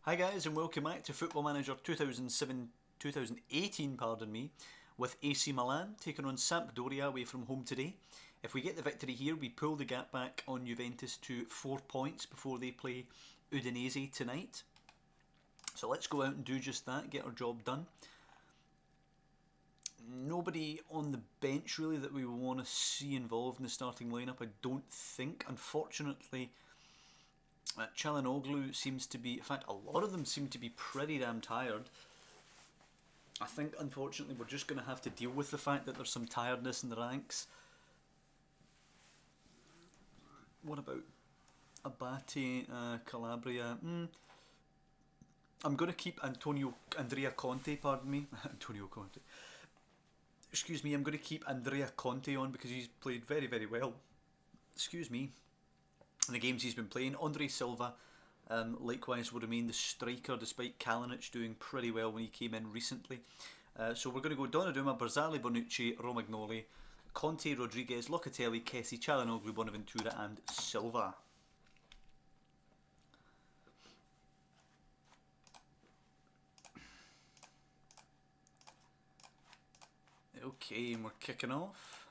Hi guys and welcome back to Football Manager 2018, with AC Milan taking on Sampdoria away from home today. If we get the victory here, we pull the gap back on Juventus to 4 points before they play Udinese tonight. So let's go out and do just that, get our job done. Nobody on the bench really that we want to see involved in the starting lineup, I don't think. Unfortunately, Çalhanoğlu seems to be, in fact, a lot of them seem to be pretty damn tired. I think, unfortunately, we're just going to have to deal with the fact that there's some tiredness in the ranks. What about Abate, Calabria? I'm going to keep Andrea Conte, pardon me. Antonio Conte. Excuse me, I'm going to keep Andrea Conte on because he's played very, very well. Excuse me. In the games he's been playing. Andre Silva likewise will remain the striker despite Kalinic doing pretty well when he came in recently. So we're going to go Donnarumma, Barzali, Bonucci, Romagnoli, Conte, Rodriguez, Locatelli, Kessie, Çalhanoğlu, Bonaventura and Silva. Okay, and we're kicking off.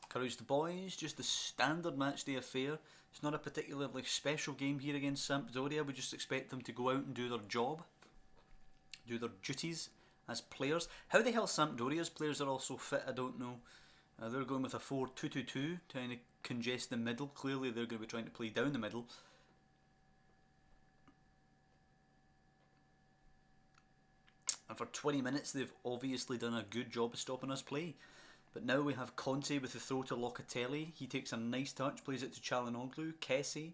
Encourage the boys, just the standard matchday affair. It's not a particularly special game here against Sampdoria. We just expect them to go out and do their job, do their duties as players. How the hell Sampdoria's players are also fit, I don't know. They're going with a 4-2-2-2, trying to congest the middle. Clearly they're going to be trying to play down the middle. And for 20 minutes they've obviously done a good job of stopping us play. But now we have Conte with the throw to Locatelli. He takes a nice touch, plays it to Çalhanoğlu. Kessie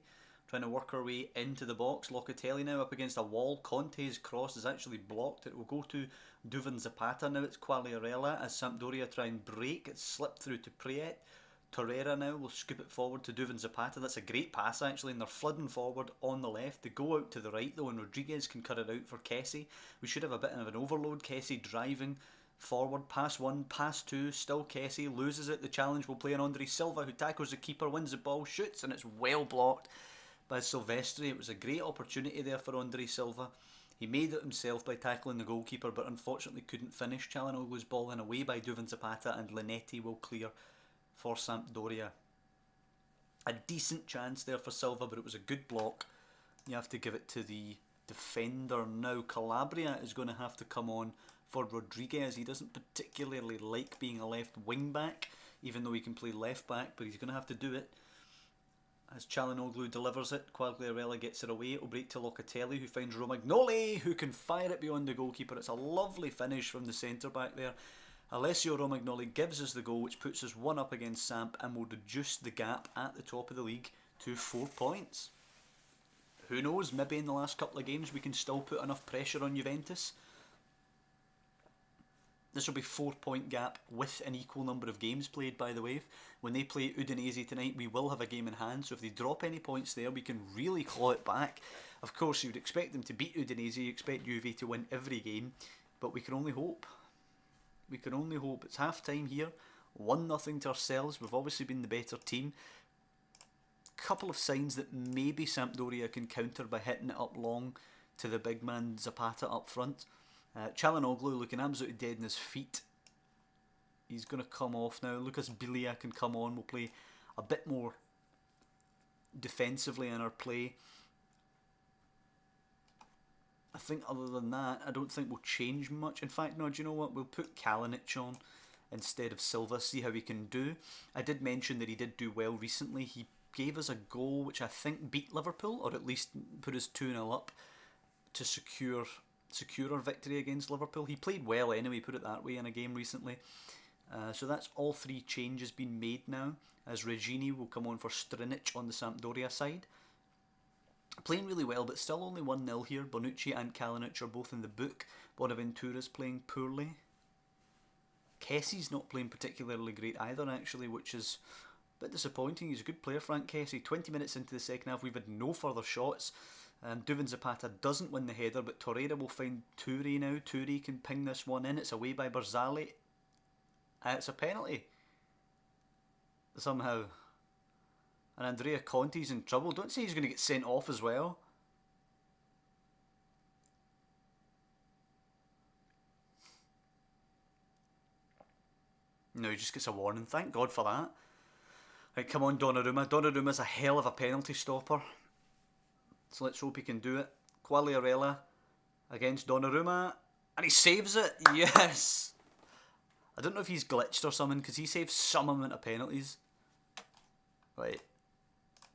trying to work her way into the box. Locatelli now up against a wall. Conte's cross is actually blocked. It will go to Duvan Zapata. Now it's Quagliarella as Sampdoria try and break. It's slipped through to Prayet. Torreira now will scoop it forward to Duvan Zapata. That's a great pass actually, and they're flooding forward on the left. They go out to the right though, and Rodriguez can cut it out for Kessie. We should have a bit of an overload. Kessie driving forward, pass one, pass two, still Kessie, loses it. The challenge will play on Andre Silva, who tackles the keeper, wins the ball, shoots, and it's well blocked by Silvestri. It was a great opportunity there for Andre Silva. He made it himself by tackling the goalkeeper, but unfortunately couldn't finish. Çalhanoğlu's ball in away by Duvan Zapata, and Linetti will clear for Sampdoria. A decent chance there for Silva, but it was a good block. You have to give it to the defender now. Calabria is going to have to come on for Rodriguez. He doesn't particularly like being a left wing back, even though he can play left back, but he's going to have to do it. As Çalhanoğlu delivers it, Quagliarella gets it away. It'll break to Locatelli, who finds Romagnoli, who can fire it beyond the goalkeeper. It's a lovely finish from the centre back there. Alessio Romagnoli gives us the goal, which puts us one up against Samp and will reduce the gap at the top of the league to 4 points. Who knows, maybe in the last couple of games we can still put enough pressure on Juventus. This will be 4 point gap with an equal number of games played, by the way. When they play Udinese tonight, we will have a game in hand, so if they drop any points there, we can really claw it back. Of course, you would expect them to beat Udinese, you expect Juve to win every game, but we can only hope. We can only hope. It's half time here, 1-0 to ourselves. We've obviously been the better team. Couple of signs that maybe Sampdoria can counter by hitting it up long to the big man Zapata up front. Çalhanoğlu looking absolutely dead in his feet. He's going to come off now. Lucas Bilia can come on. We'll play a bit more defensively in our play. I think other than that, I don't think we'll change much. In fact, no, do you know what? We'll put Kalinic on instead of Silva, see how he can do. I did mention that he did do well recently. He gave us a goal which I think beat Liverpool, or at least put us 2-0 up to secure our victory against Liverpool. He played well anyway, put it that way, in a game recently. So that's all 3 changes been made now, as Regini will come on for Strinic on the Sampdoria side. Playing really well, but still only 1-0 here. Bonucci and Kalinic are both in the book. Bonaventura's playing poorly. Kessie's not playing particularly great either, actually, which is a bit disappointing. He's a good player, Frank Kessie. 20 minutes into the second half, we've had no further shots. Duvan Zapata doesn't win the header, but Torreira will find Toure now. Toure can ping this one in. It's away by Barzali. It's a penalty. Somehow. And Andrea Conte's in trouble. Don't say he's going to get sent off as well. No, he just gets a warning. Thank God for that. Right, come on, Donnarumma. Donnarumma's a hell of a penalty stopper. So let's hope he can do it. Quagliarella against Donnarumma. And he saves it. Yes! I don't know if he's glitched or something, because he saves some amount of penalties. Right.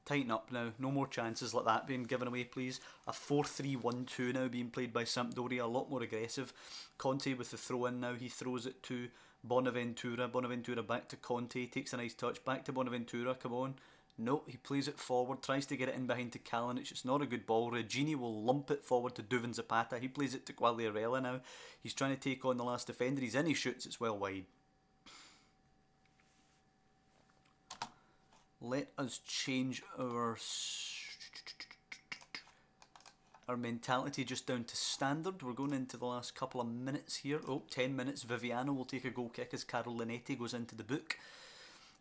Tighten up now. No more chances like that being given away, please. A 4-3-1-2 now being played by Sampdoria. A lot more aggressive. Conte with the throw in now. He throws it to Bonaventura. Bonaventura back to Conte. Takes a nice touch. Back to Bonaventura. Come on. No, he plays it forward. Tries to get it in behind to Kalinic. It's not a good ball. Regini will lump it forward to Duvan Zapata. He plays it to Quagliarella now. He's trying to take on the last defender. He's in. He shoots. It's well wide. Let us change our mentality just down to standard. We're going into the last couple of minutes here. 10 minutes. Viviano will take a goal kick as Carol Linetti goes into the book.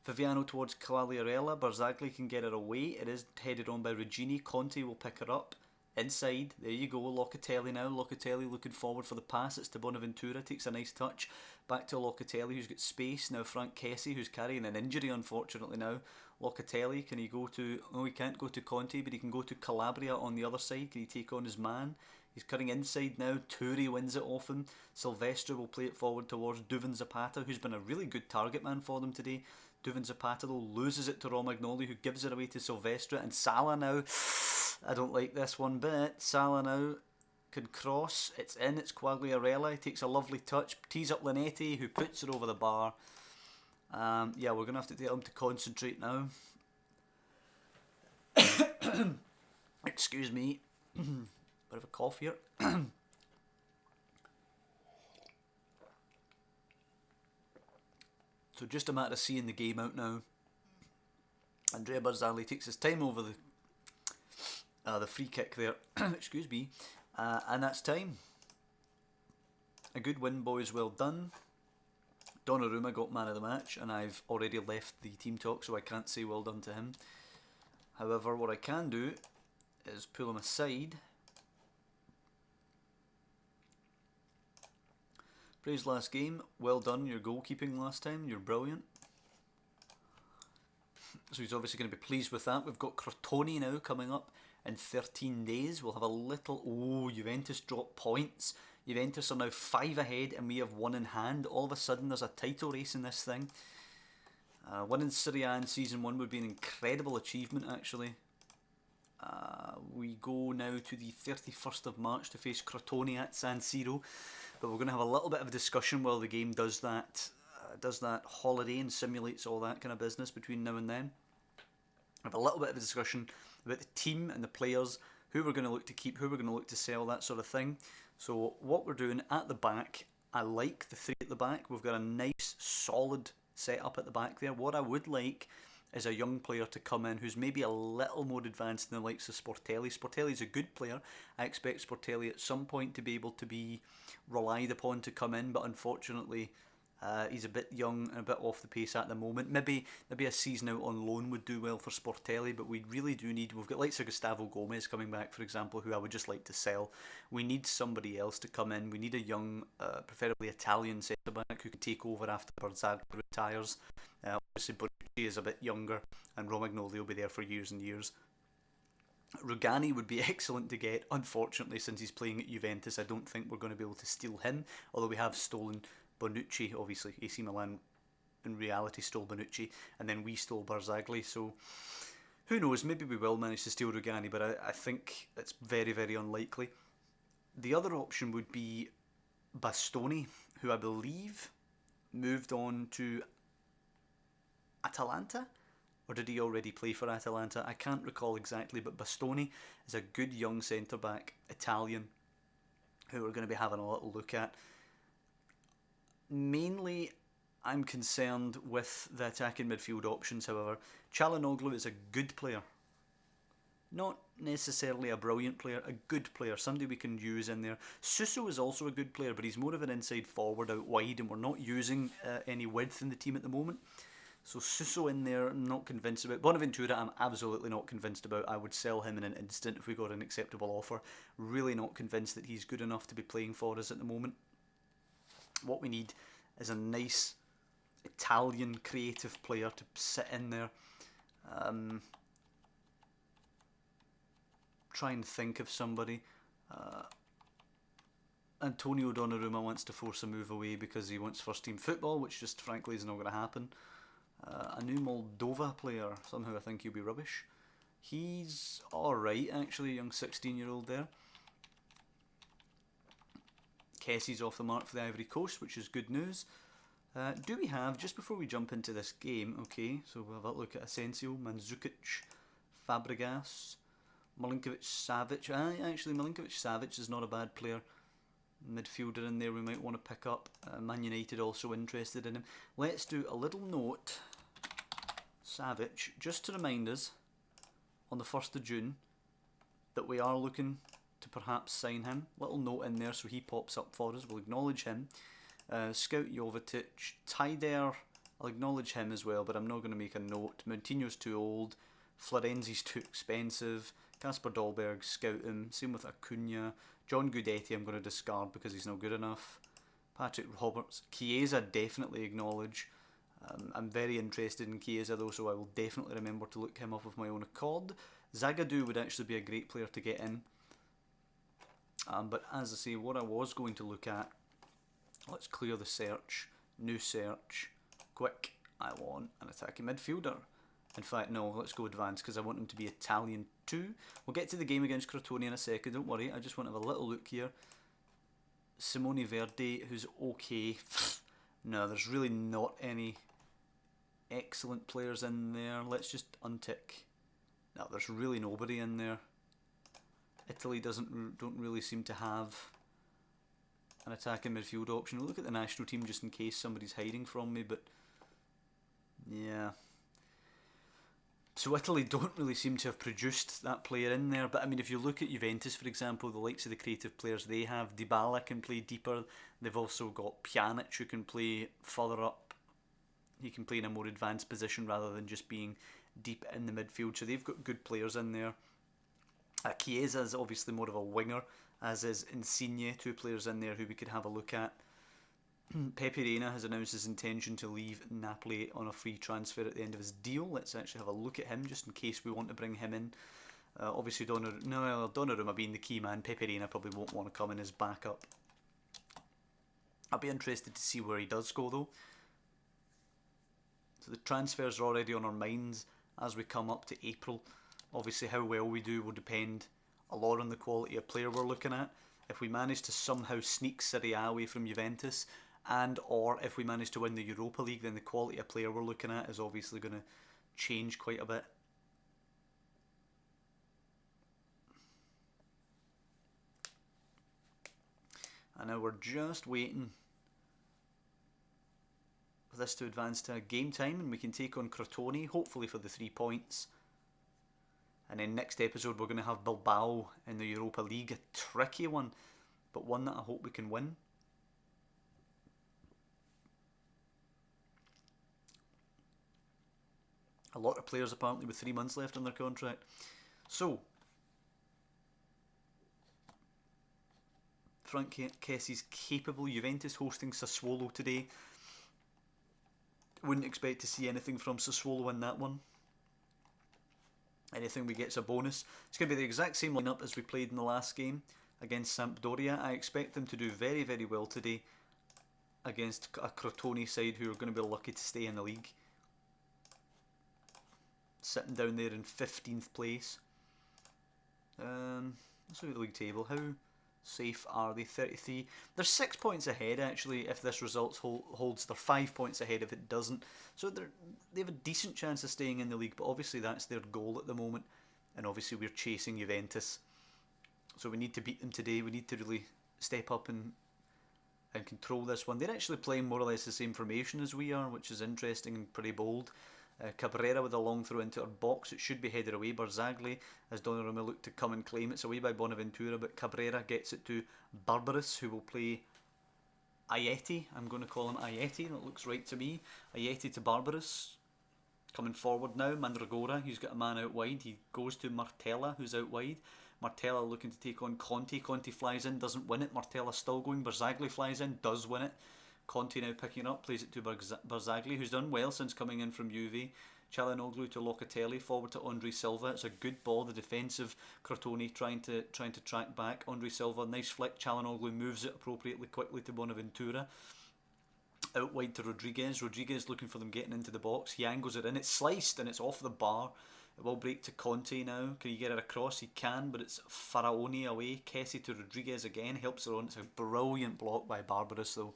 Viviano towards Quagliarella. Barzagli can get it away. It is headed on by Regini. Conte will pick her up. Inside. There you go. Locatelli now. Locatelli looking forward for the pass. It's to Bonaventura. Takes a nice touch. Back to Locatelli, who's got space. Now Frank Kessie, who's carrying an injury, unfortunately now. Locatelli, can he go to... Oh, he can't go to Conte, but he can go to Calabria on the other side. Can he take on his man? He's cutting inside now. Toure wins it off him. Silvestre will play it forward towards Duvan Zapata, who's been a really good target man for them today. Duvan Zapata, though, loses it to Romagnoli, who gives it away to Silvestre. And Salah now... I don't like this one bit. Salah now can cross. It's in. It's Quagliarella. He takes a lovely touch. Tees up Linetti, who puts it over the bar. Yeah, we're going to have to get him to concentrate now. Excuse me. Bit of a cough here. So just a matter of seeing the game out now. Andrea Barzagli takes his time over the free kick there. Excuse me. And that's time. A good win, boys. Well done. Donnarumma got man of the match, and I've already left the team talk, so I can't say well done to him. However, what I can do is pull him aside. Praise last game. Well done. Your goalkeeping last time. You're brilliant. So he's obviously going to be pleased with that. We've got Crotone now coming up in 13 days. We'll have a little... Oh, Juventus dropped points. Juventus are now 5 ahead and we have 1 in hand. All of a sudden there's a title race in this thing. Winning Serie A in Season 1 would be an incredible achievement, actually. We go now to the 31st of March to face Crotone at San Siro. But we're going to have a little bit of a discussion while the game does that holiday and simulates all that kind of business between now and then. Have a little bit of a discussion about the team and the players, who we're going to look to keep, who we're going to look to sell, that sort of thing. So what we're doing at the back, I like the 3 at the back. We've got a nice solid setup at the back there. What I would like is a young player to come in who's maybe a little more advanced than the likes of Sportelli. Sportelli's a good player. I expect Sportelli at some point to be able to be relied upon to come in, but unfortunately he's a bit young and a bit off the pace at the moment. Maybe a season out on loan would do well for Sportelli, but we really do need... We've got likes of Gustavo Gomez coming back, for example, who I would just like to sell. We need somebody else to come in. We need a young, preferably Italian centre-back who can take over after Barzagli retires. Obviously, Bonucci is a bit younger, and Romagnoli will be there for years and years. Rugani would be excellent to get. Unfortunately, since he's playing at Juventus, I don't think we're going to be able to steal him, although we have stolen Bonucci. Obviously, AC Milan in reality stole Bonucci, and then we stole Barzagli, so who knows, maybe we will manage to steal Rugani, but I think it's very, very unlikely. The other option would be Bastoni, who I believe moved on to Atalanta, or did he already play for Atalanta? I can't recall exactly, but Bastoni is a good young centre-back, Italian, who we're going to be having a little look at. Mainly, I'm concerned with the attacking midfield options, however. Çalhanoğlu is a good player. Not necessarily a brilliant player, a good player, somebody we can use in there. Suso is also a good player, but he's more of an inside forward out wide, and we're not using any width in the team at the moment. So Suso in there, I'm not convinced about. Bonaventura, I'm absolutely not convinced about. I would sell him in an instant if we got an acceptable offer. Really not convinced that he's good enough to be playing for us at the moment. What we need is a nice Italian creative player to sit in there. Try and think of somebody. Antonio Donnarumma wants to force a move away because he wants first team football, which just frankly is not going to happen. A new Moldova player, somehow I think he'll be rubbish. He's alright actually, young 16-year-old there. Kessie's off the mark for the Ivory Coast, which is good news. Do we have, just before we jump into this game, okay, so we'll have a look at Asensio, Mandzukic, Fabregas, Milinkovic-Savic. Actually, Milinkovic-Savic is not a bad player. Midfielder in there we might want to pick up. Man United also interested in him. Let's do a little note. Savic, just to remind us on the 1st of June that we are looking to perhaps sign him. Little note in there so he pops up for us. We'll acknowledge him. Scout Jovetic, Tyder, I'll acknowledge him as well, but I'm not going to make a note. Moutinho's too old. Florenzi's too expensive. Kasper Dolberg, scout him. Same with Acuna. John Guidetti I'm going to discard because he's not good enough. Patrick Roberts. Chiesa definitely acknowledge. I'm very interested in Chiesa though, so I will definitely remember to look him up of my own accord. Zagadou would actually be a great player to get in. But as I say, what I was going to look at, let's clear the search. New search. Quick. I want an attacking midfielder. In fact, no, let's go advanced because I want him to be Italian too. We'll get to the game against Crotone in a second, don't worry. I just want to have a little look here. Simone Verde, who's okay. No, there's really not any excellent players in there. Let's just untick. No, there's really nobody in there. Italy don't really seem to have an attacking midfield option. We'll look at the national team just in case somebody's hiding from me, but yeah. So Italy don't really seem to have produced that player in there, but I mean if you look at Juventus for example, the likes of the creative players they have, Dybala can play deeper, they've also got Pjanic who can play further up, he can play in a more advanced position rather than just being deep in the midfield, so they've got good players in there. Chiesa is obviously more of a winger, as is Insigne, two players in there who we could have a look at. Pepe Reina has announced his intention to leave Napoli on a free transfer at the end of his deal. Let's actually have a look at him just in case we want to bring him in. Obviously Donnarumma being the key man, Pepe Reina probably won't want to come in as backup. I'll be interested to see where he does go though. So the transfers are already on our minds as we come up to April. Obviously how well we do will depend a lot on the quality of player we're looking at. If we manage to somehow sneak Serie A away from Juventus, and or if we manage to win the Europa League, then the quality of player we're looking at is obviously going to change quite a bit. And now we're just waiting for this to advance to game time and we can take on Crotone, hopefully for the 3 points. And then next episode we're going to have Bilbao in the Europa League, a tricky one, but one that I hope we can win. A lot of players apparently with 3 months left on their contract. So, Frank Kessie's capable. Juventus hosting Sassuolo today. Wouldn't expect to see anything from Sassuolo in that one. Anything we get's a bonus. It's going to be the exact same lineup as we played in the last game against Sampdoria. I expect them to do very, very well today against a Crotone side who are going to be lucky to stay in the league. Sitting down there in 15th place. Let's look at the league table. How safe are they? 33. They're 6 points ahead actually if this result holds. They're 5 points ahead if it doesn't. So they have a decent chance of staying in the league, but obviously that's their goal at the moment. And obviously we're chasing Juventus. So we need to beat them today. We need to really step up and control this one. They're actually playing more or less the same formation as we are, which is interesting and pretty bold. Cabrera with a long throw into our box. It should be headed away. Barzagli, as Donnarumma looked to come and claim. It's away by Bonaventura, but Cabrera gets it to Barbaros, who will play Ayeti. I'm going to call him Ayeti. That looks right to me. Ayeti to Barbaros. Coming forward now, Mandragora. He's got a man out wide. He goes to Martella, who's out wide. Martella looking to take on Conte. Conte flies in, doesn't win it. Martella still going. Barzagli flies in, does win it. Conte now picking it up, plays it to Barzagli, who's done well since coming in from Juve. Çalhanoğlu to Locatelli, forward to Andre Silva. It's a good ball. The defensive Crotone trying to track back. Andre Silva, nice flick. Çalhanoğlu moves it appropriately quickly to Bonaventura. Out wide to Rodriguez. Rodriguez looking for them getting into the box. He angles it in. It's sliced and it's off the bar. It will break to Conte now. Can he get it across? He can, but it's Faraoni away. Kessie to Rodriguez again. Helps her on. It's a brilliant block by Barbaros though.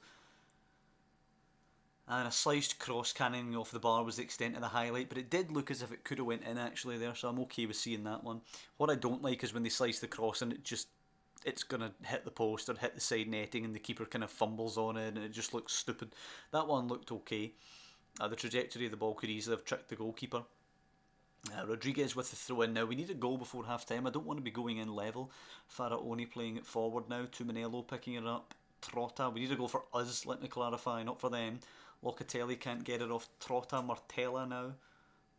And a sliced cross cannoning off the bar was the extent of the highlight, but it did look as if it could have went in actually there, so I'm okay with seeing that one. What I don't like is when they slice the cross and it's going to hit the post or hit the side netting and the keeper kind of fumbles on it and it just looks stupid. That one looked okay. The trajectory of the ball could easily have tricked the goalkeeper. Rodriguez with the throw in now. We need a goal before half time. I don't want to be going in level. Faraoni playing it forward now. Tuminello picking it up. Trotta. We need a goal for us, let me clarify, not for them. Locatelli can't get it off Trotta. Martella now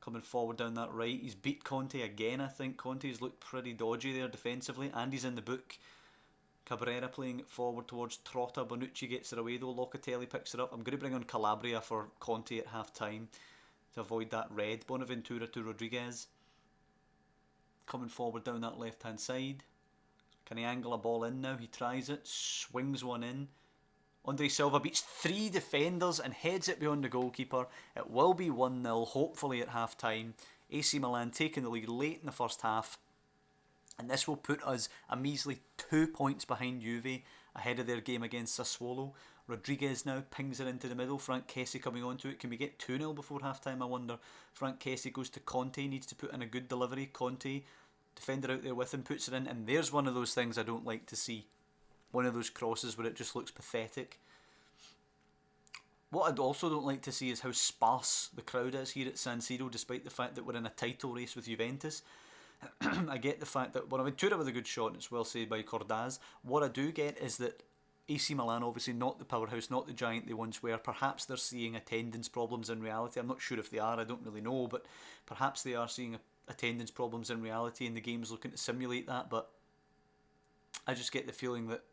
coming forward down that right. He's beat Conte again, I think. Conte's looked pretty dodgy there defensively, and he's in the book. Cabrera playing it forward towards Trotta. Bonucci gets it away though. Locatelli picks it up. I'm going to bring on Calabria for Conte at half time to avoid that red. Bonaventura to Rodriguez. Coming forward down that left hand side. Can he angle a ball in now? He tries it. Swings one in. Andre Silva beats 3 defenders and heads it beyond the goalkeeper. It will be 1-0, hopefully at half time. AC Milan taking the lead late in the first half. And this will put us a measly 2 points behind Juve ahead of their game against Sassuolo. Rodriguez now pings it into the middle. Frank Kessie coming onto it. Can we get 2-0 before half time, I wonder? Frank Kessie goes to Conte, needs to put in a good delivery. Conte, defender out there with him, puts it in. And there's one of those things I don't like to see. One of those crosses where it just looks pathetic. What I also don't like to see is how sparse the crowd is here at San Siro, despite the fact that we're in a title race with Juventus. I get the fact that Bonaventura with a good shot, and it's well saved by Cordaz. What I do get is that AC Milan, obviously not the powerhouse, not the giant they once were. Perhaps they're seeing attendance problems in reality. I'm not sure if they are, I don't really know, but perhaps they are seeing attendance problems in reality and the game's looking to simulate that. But I just get the feeling that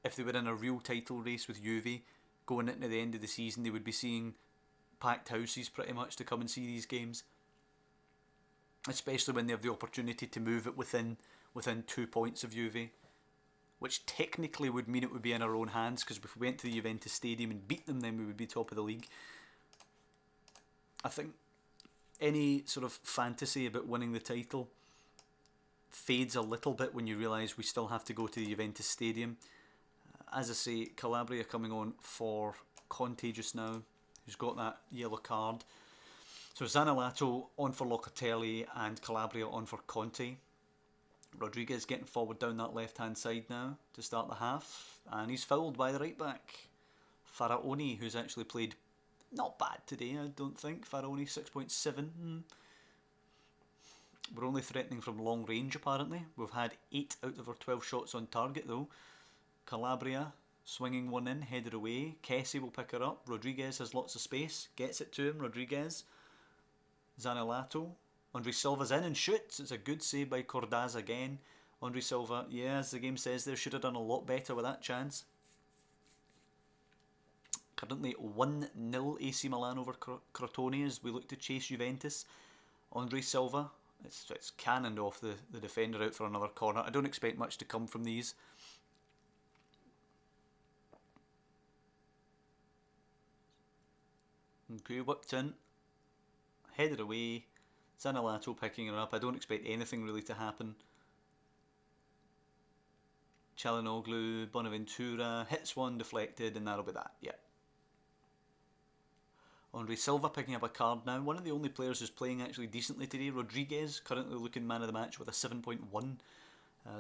if they were in a real title race with Juve going into the end of the season, they would be seeing packed houses pretty much to come and see these games, especially when they have the opportunity to move it within 2 points of Juve, which technically would mean it would be in our own hands, because if we went to the Juventus Stadium and beat them, then we would be top of the league. I think any sort of fantasy about winning the title fades a little bit when you realise we still have to go to the Juventus Stadium. As I say, Calabria coming on for Conte just now, who's got that yellow card. So Zaniolato on for Locatelli and Calabria on for Conte. Rodriguez getting forward down that left hand side now to start the half, and he's fouled by the right back. Faraoni, who's actually played not bad today, I don't think. Faraoni 6.7. We're only threatening from long range apparently. We've had 8 out of our 12 shots on target though. Calabria swinging one in, headed away. Kessie will pick her up. Rodriguez has lots of space, gets it to him. Rodriguez. Zaniolato. Andre Silva's in and shoots. It's a good save by Cordaz again. Andre Silva, yeah, as the game says there, should have done a lot better with that chance. Currently 1-0 AC Milan over Crotone as we look to chase Juventus. Andre Silva, it's cannoned off the defender out for another corner. I don't expect much to come from these. Okay, whipped in, headed away. Zaniolato picking her up. I don't expect anything really to happen. Çalhanoğlu, Bonaventura hits one, deflected, and that'll be that. Yeah. Andre Silva picking up a card now. One of the only players who's playing actually decently today. Rodriguez currently looking man of the match with a 7.1.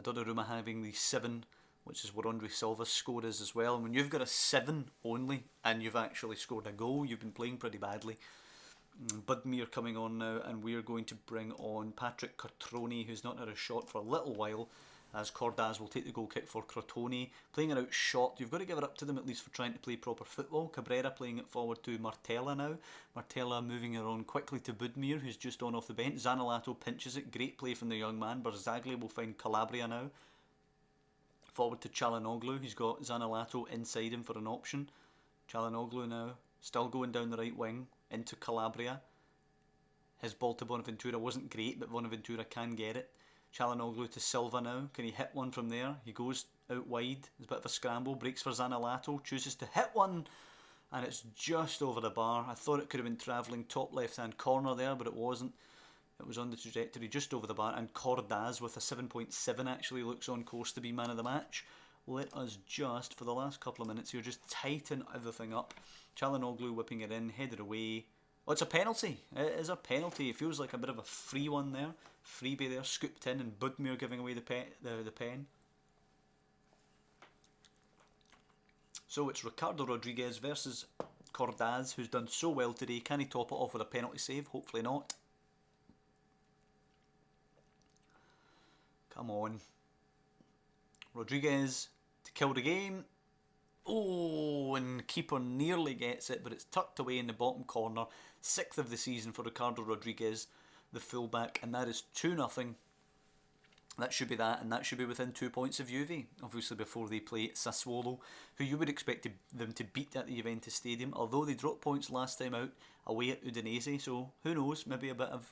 Donnarumma having the 7, which is what Andre Silva's score is as well. And when you've got a 7 only and you've actually scored a goal, you've been playing pretty badly. Budimir coming on now, and we're going to bring on Patrick Crotone, who's not had a shot for a little while, as Cordaz will take the goal kick for Crotone. Playing it out short, you've got to give it up to them at least for trying to play proper football. Cabrera playing it forward to Martella now. Martella moving her on quickly to Budimir, who's just on off the bench. Zaniolato pinches it, great play from the young man. Barzagli will find Calabria now. Forward to Çalhanoğlu, who's got Zaniolato inside him for an option. Çalhanoğlu now, still going down the right wing, into Calabria. His ball to Bonaventura wasn't great, but Bonaventura can get it. Çalhanoğlu to Silva now. Can he hit one from there? He goes out wide. There's a bit of a scramble. Breaks for Zaniolato. Chooses to hit one. And it's just over the bar. I thought it could have been travelling top left-hand corner there, but it wasn't. It was on the trajectory just over the bar. And Cordaz with a 7.7 actually looks on course to be man of the match. Let us just, for the last couple of minutes here, just tighten everything up. Çalhanoğlu whipping it in, headed away. Oh, it's a penalty. It is a penalty. It feels like a bit of a free one there. Freebie there, scooped in, and Budmir giving away the pen. So it's Ricardo Rodriguez versus Cordaz, who's done so well today. Can he top it off with a penalty save? Hopefully not. Come on. Rodriguez to kill the game. Oh, and keeper nearly gets it, but it's tucked away in the bottom corner. 6th of the season for Ricardo Rodriguez, the fullback, and that is 2-0. That should be that, and that should be within 2 points of Juve, obviously before they play Sassuolo, who you would expect them to beat at the Juventus Stadium, although they dropped points last time out away at Udinese, so who knows, maybe a bit of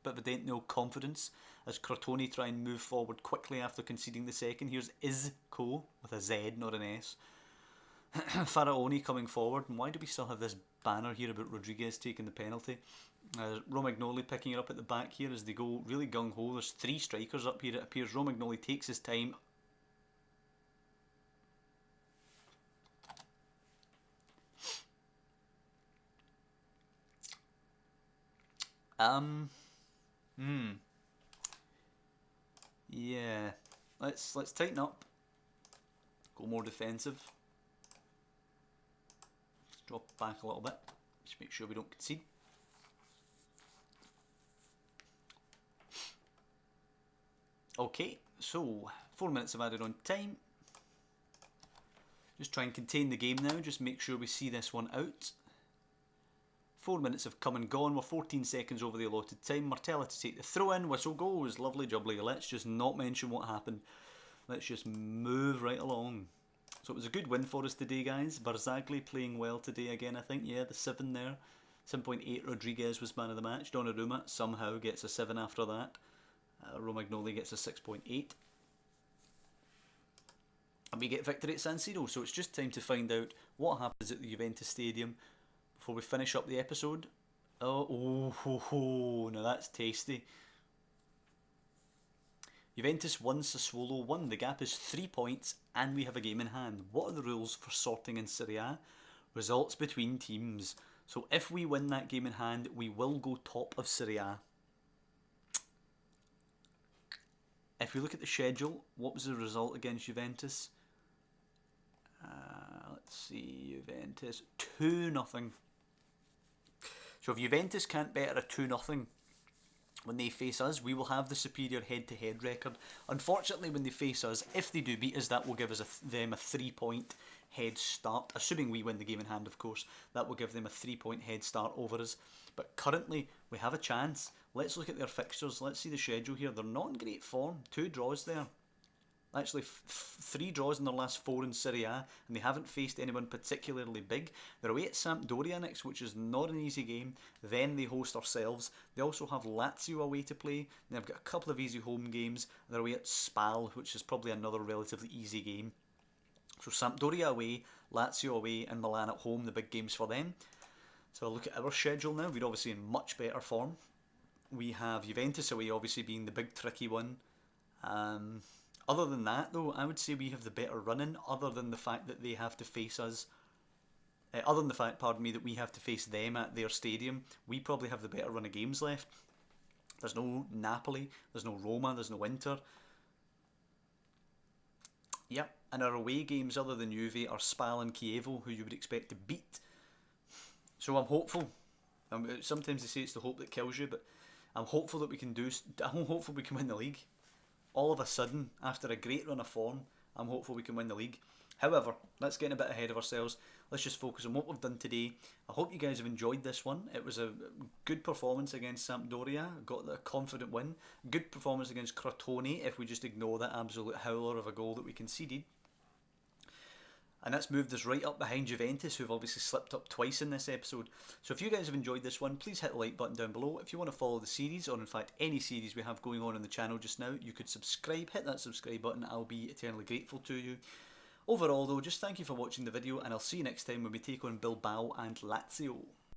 a dent, no confidence, as Crotone try and move forward quickly after conceding the second. Here's Isco, with a Z, not an S. Faraoni coming forward, and why do we still have this banner here about Rodriguez taking the penalty? Romagnoli picking it up at the back here as they go really gung-ho. There's 3 strikers up here, it appears. Romagnoli takes his time. Yeah, let's tighten up. Go more defensive. Let's drop back a little bit. Just make sure we don't concede. Okay, so 4 minutes of added on time. Just try and contain the game now, just make sure we see this one out. 4 minutes have come and gone, we're 14 seconds over the allotted time. Martella to take the throw in, whistle goes, lovely jubbly. Let's just not mention what happened. Let's just move right along. So it was a good win for us today, guys. Barzagli playing well today again, I think. Yeah, the 7 there. 7.8 Rodriguez was man of the match. Donnarumma somehow gets a 7 after that. Romagnoli gets a 6.8. And we get victory at San Siro, so it's just time to find out what happens at the Juventus Stadium before we finish up the episode. Now that's tasty. Juventus 1, Sassuolo 1. The gap is 3 points and we have a game in hand. What are the rules for sorting in Serie A? Results between teams. So if we win that game in hand, we will go top of Serie A. If we look at the schedule, what was the result against Juventus? Let's see, Juventus 2-0. So if Juventus can't better a 2-0 when they face us, we will have the superior head-to-head record. Unfortunately, when they face us, if they do beat us, that will give us them a 3-point head start. Assuming we win the game in hand, of course, that will give them a 3-point head start over us. But currently, we have a chance. Let's look at their fixtures. Let's see the schedule here. They're not in great form. 2 draws there. Actually, 3 draws in their last 4 in Serie A, and they haven't faced anyone particularly big. They're away at Sampdoria next, which is not an easy game. Then they host ourselves. They also have Lazio away to play. They've got a couple of easy home games. They're away at Spal, which is probably another relatively easy game. So Sampdoria away, Lazio away, and Milan at home, the big games for them. So I'll look at our schedule now. We're obviously in much better form. We have Juventus away, obviously being the big tricky one. Other than that, though, I would say we have the better running, other than the fact that they have to face us. Other than the fact, pardon me, that we have to face them at their stadium, we probably have the better run of games left. There's no Napoli, there's no Roma, there's no Inter. Yep, and our away games other than Juve are Spal and Chievo, who you would expect to beat. So I'm hopeful. Sometimes they say it's the hope that kills you, but I'm hopeful that we can I'm hopeful we can win the league. All of a sudden, after a great run of form, I'm hopeful we can win the league. However, let's get a bit ahead of ourselves. Let's just focus on what we've done today. I hope you guys have enjoyed this one. It was a good performance against Sampdoria. Got a confident win. Good performance against Crotone, if we just ignore that absolute howler of a goal that we conceded. And that's moved us right up behind Juventus, who've obviously slipped up twice in this episode. So if you guys have enjoyed this one, please hit the like button down below. If you want to follow the series, or in fact any series we have going on the channel just now, you could subscribe, hit that subscribe button, I'll be eternally grateful to you. Overall though, just thank you for watching the video, and I'll see you next time when we take on Bilbao and Lazio.